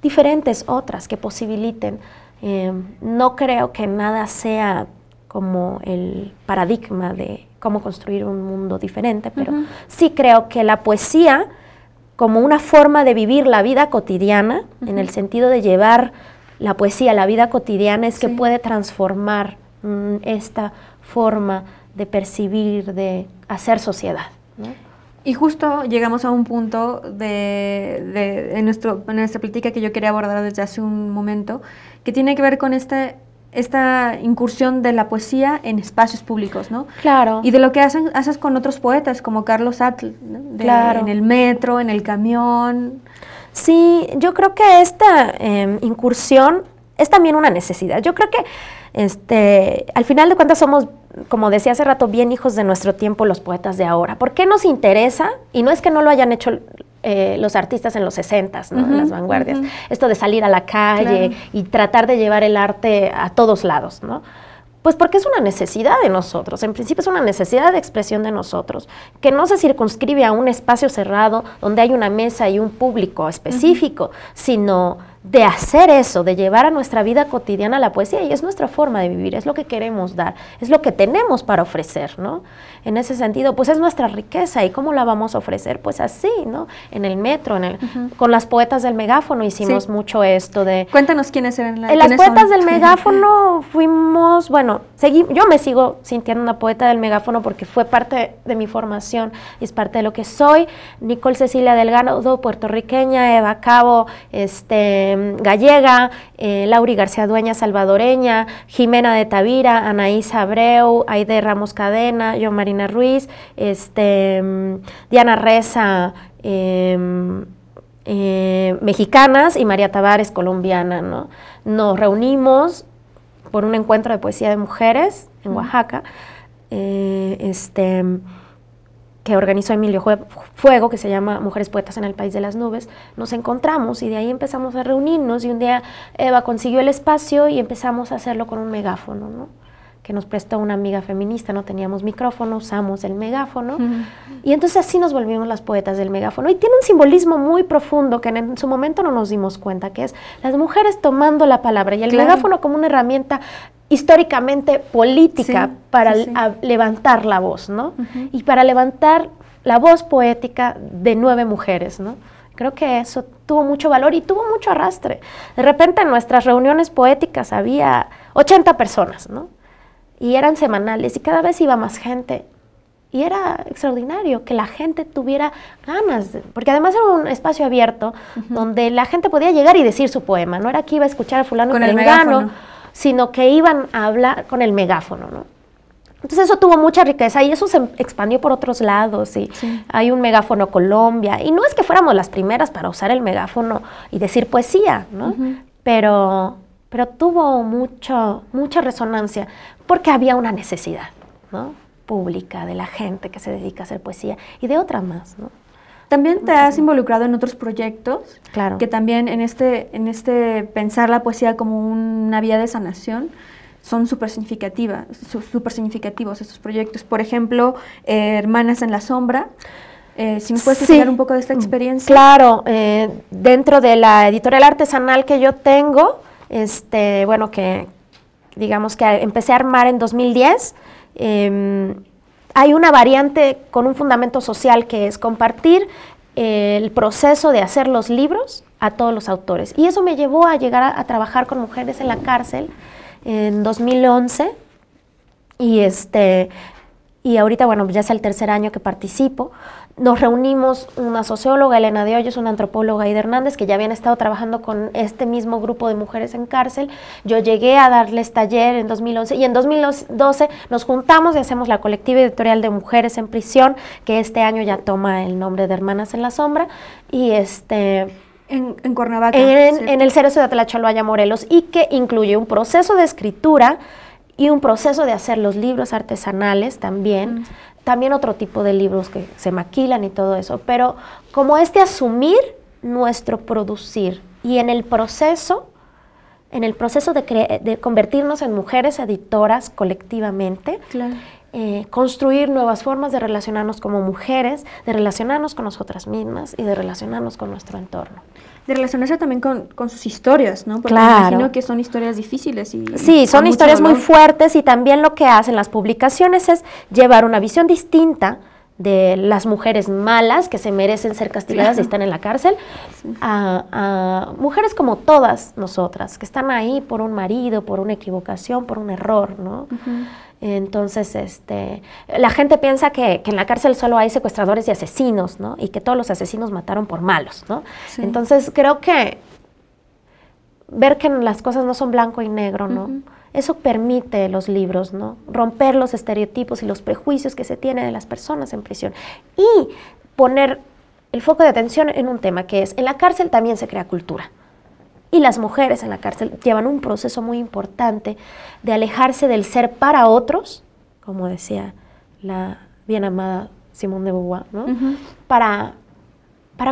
Speaker 2: diferentes otras que posibiliten No creo que nada sea como el paradigma de cómo construir un mundo diferente, pero sí creo que la poesía, como una forma de vivir la vida cotidiana, en el sentido de llevar la poesía a la vida cotidiana, es que puede transformar esta forma de percibir, de hacer sociedad, ¿no?
Speaker 1: Y justo llegamos a un punto en nuestra plática que yo quería abordar desde hace un momento, que tiene que ver con esta incursión de la poesía en espacios públicos, ¿no?
Speaker 2: Claro.
Speaker 1: Y de lo que haces con otros poetas, como Carlos Atl, ¿no?
Speaker 2: Claro.
Speaker 1: En el metro, en el camión.
Speaker 2: Sí, yo creo que esta incursión es también una necesidad. Yo creo que al final de cuentas somos, como decía hace rato, bien hijos de nuestro tiempo los poetas de ahora. ¿Por qué nos interesa? Y no es que no lo hayan hecho los artistas en los 60s, ¿no? En las vanguardias. Esto de salir a la calle y tratar de llevar el arte a todos lados, ¿no? Pues porque es una necesidad de nosotros, en principio es una necesidad de expresión de nosotros, que no se circunscribe a un espacio cerrado donde hay una mesa y un público específico, sino de hacer eso, de llevar a nuestra vida cotidiana la poesía, y es nuestra forma de vivir, es lo que queremos dar, es lo que tenemos para ofrecer, ¿no? En ese sentido, pues es nuestra riqueza, ¿y cómo la vamos a ofrecer? Pues así, ¿no? En el metro, con las poetas del megáfono hicimos mucho esto de...
Speaker 1: Cuéntanos quiénes eran.
Speaker 2: Las poetas del megáfono fuimos, bueno, yo me sigo sintiendo una poeta del megáfono porque fue parte de mi formación y es parte de lo que soy. Nicole Cecilia Delgado, puertorriqueña, Eva Cabo, gallega, Lauri García Dueña, salvadoreña, Jimena de Tavira, Anaísa Abreu, Aide Ramos Cadena, yo Marina Ruiz, Diana Reza, mexicanas, y María Tavares, colombiana, ¿no? Nos reunimos por un encuentro de poesía de mujeres en Oaxaca, que organizó Emilio Fuego, que se llama Mujeres Poetas en el País de las Nubes. Nos encontramos y de ahí empezamos a reunirnos, y un día Eva consiguió el espacio y empezamos a hacerlo con un megáfono, ¿no? Que nos prestó una amiga feminista, no teníamos micrófono, usamos el megáfono, y entonces así nos volvimos las poetas del megáfono, y tiene un simbolismo muy profundo que en su momento no nos dimos cuenta, que es las mujeres tomando la palabra y el megáfono como una herramienta históricamente política para levantar la voz, ¿no? Y para levantar la voz poética de 9 mujeres, ¿no? Creo que eso tuvo mucho valor y tuvo mucho arrastre. De repente en nuestras reuniones poéticas había 80 personas, ¿no? Y eran semanales y cada vez iba más gente. Y era extraordinario que la gente tuviera ganas, porque además era un espacio abierto donde la gente podía llegar y decir su poema. No era que iba a escuchar a fulano con el megáfono, sino que iban a hablar con el megáfono, ¿no? Entonces eso tuvo mucha riqueza y eso se expandió por otros lados, y hay un megáfono Colombia, y no es que fuéramos las primeras para usar el megáfono y decir poesía, ¿no? Pero tuvo mucha resonancia porque había una necesidad, ¿no? Pública de la gente que se dedica a hacer poesía y de otras más, ¿no?
Speaker 1: También te has involucrado en otros proyectos,
Speaker 2: claro,
Speaker 1: que también en este pensar la poesía como una vía de sanación son súper significativos estos proyectos. Por ejemplo, Hermanas en la Sombra. Si me puedes explicar un poco de esta experiencia.
Speaker 2: Claro, dentro de la editorial artesanal que yo tengo, bueno, que digamos que empecé a armar en 2010, hay una variante con un fundamento social que es compartir el proceso de hacer los libros a todos los autores. Y eso me llevó a llegar a trabajar con mujeres en la cárcel en 2011, y ahorita, bueno, ya es el tercer año que participo. Nos reunimos una socióloga, Elena de Hoyos, una antropóloga, Aida Hernández, que ya habían estado trabajando con este mismo grupo de mujeres en cárcel. Yo llegué a darles taller en 2011, y en 2012 nos juntamos y hacemos la colectiva editorial de mujeres en prisión, que este año ya toma el nombre de Hermanas en la Sombra, y
Speaker 1: en Cuernavaca.
Speaker 2: En el Cerezo de Atlacholoaya, Morelos, y que incluye un proceso de escritura y un proceso de hacer los libros artesanales también, también otro tipo de libros que se maquilan y todo eso, pero como asumir nuestro producir, y en el proceso de convertirnos en mujeres editoras colectivamente, construir nuevas formas de relacionarnos como mujeres, de relacionarnos con nosotras mismas y de relacionarnos con nuestro entorno.
Speaker 1: de relacionarse también con sus historias, ¿no? Porque
Speaker 2: Claro.
Speaker 1: me imagino que son historias difíciles.
Speaker 2: Sí, son
Speaker 1: con mucho
Speaker 2: historias muy
Speaker 1: dolor.
Speaker 2: fuertes y también lo que hacen las publicaciones es llevar una visión distinta de las mujeres malas que se merecen ser castigadas y están en la cárcel, a mujeres como todas nosotras, que están ahí por un marido, por una equivocación, por un error, ¿no? Entonces, la gente piensa que en la cárcel solo hay secuestradores y asesinos, ¿no? Y que todos los asesinos mataron por malos, ¿no?
Speaker 1: Sí.
Speaker 2: Entonces, creo que ver que las cosas no son blanco y negro, ¿no? Eso permite los libros, ¿no? Romper los estereotipos y los prejuicios que se tienen de las personas en prisión y poner el foco de atención en un tema que es, en la cárcel también se crea cultura. Y las mujeres en la cárcel llevan un proceso muy importante de alejarse del ser para otros, como decía la bien amada Simone de Beauvoir, ¿no? Para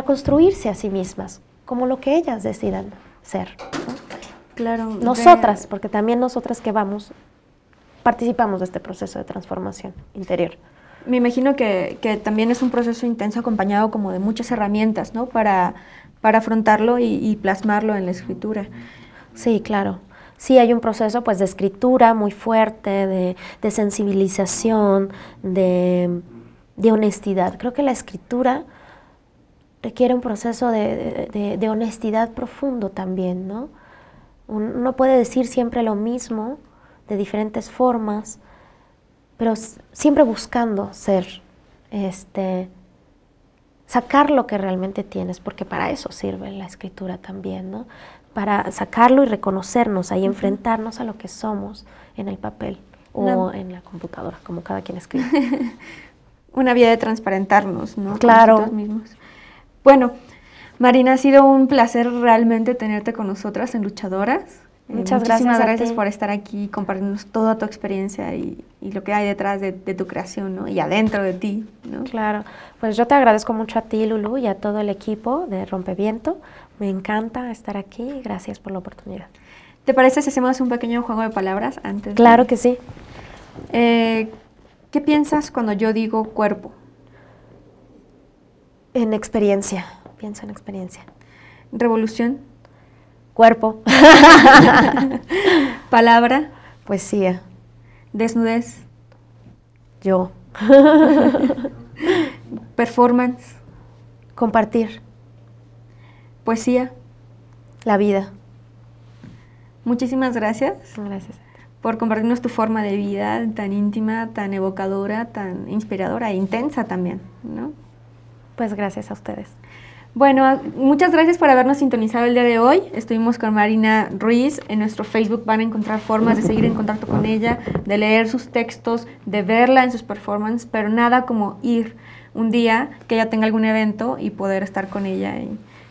Speaker 2: construirse a sí mismas, como lo que ellas decidan ser, ¿no?
Speaker 1: Claro.
Speaker 2: Nosotras, porque también nosotras que vamos, participamos de este proceso de transformación interior.
Speaker 1: Me imagino que también es un proceso intenso acompañado como de muchas herramientas, ¿no? Para afrontarlo y plasmarlo en la escritura.
Speaker 2: Sí, claro. Sí, hay un proceso pues de escritura muy fuerte, de sensibilización, de honestidad. Creo que la escritura requiere un proceso de honestidad profundo también, ¿no? Uno puede decir siempre lo mismo, de diferentes formas, pero siempre buscando ser, sacar lo que realmente tienes, porque para eso sirve la escritura también, ¿no? Para sacarlo y reconocernos, ahí enfrentarnos a lo que somos en el papel o en la computadora, como cada quien escribe.
Speaker 1: Una vía de transparentarnos, ¿no?
Speaker 2: Claro.
Speaker 1: Con nosotros mismos. Bueno, Marina, ha sido un placer realmente tenerte con nosotras en Luchadoras.
Speaker 2: Muchas
Speaker 1: Muchísimas
Speaker 2: gracias a ti.
Speaker 1: por estar aquí, compartirnos toda tu experiencia y lo que hay detrás de tu creación, ¿no? Y adentro de ti, ¿no?
Speaker 2: Claro, pues yo te agradezco mucho a ti, Lulú, y a todo el equipo de Rompeviento. Me encanta estar aquí y gracias por la oportunidad.
Speaker 1: ¿Te parece si hacemos un pequeño juego de palabras antes?
Speaker 2: Claro que sí.
Speaker 1: ¿Qué piensas cuando yo digo cuerpo?
Speaker 2: En experiencia, pienso en experiencia.
Speaker 1: Revolución.
Speaker 2: Cuerpo.
Speaker 1: Palabra.
Speaker 2: Poesía.
Speaker 1: Desnudez.
Speaker 2: Yo.
Speaker 1: Performance.
Speaker 2: Compartir.
Speaker 1: Poesía.
Speaker 2: La vida.
Speaker 1: Muchísimas gracias
Speaker 2: Gracias.
Speaker 1: por compartirnos tu forma de vida tan íntima, tan evocadora, tan inspiradora e intensa también, ¿no?
Speaker 2: Pues gracias a ustedes.
Speaker 1: Bueno, muchas gracias por habernos sintonizado el día de hoy. Estuvimos con Marina Ruiz. En nuestro Facebook van a encontrar formas de seguir en contacto con ella, de leer sus textos, de verla en sus performances, pero nada como ir un día que ella tenga algún evento y poder estar con ella.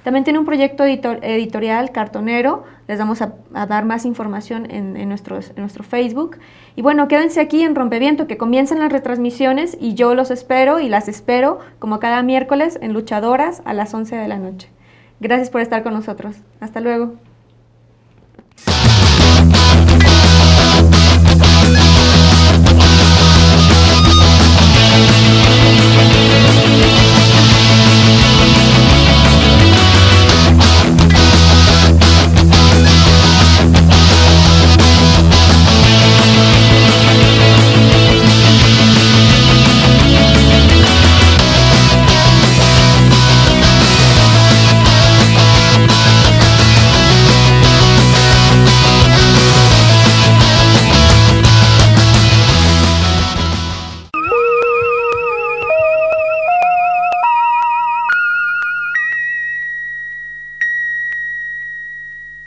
Speaker 1: También tiene un proyecto editorial, Cartonero. Les vamos a dar más información en nuestro Facebook. Y bueno, quédense aquí en Rompeviento, que comiencen las retransmisiones y yo los espero y las espero como cada miércoles en Luchadoras a las 11 de la noche. Gracias por estar con nosotros. Hasta luego.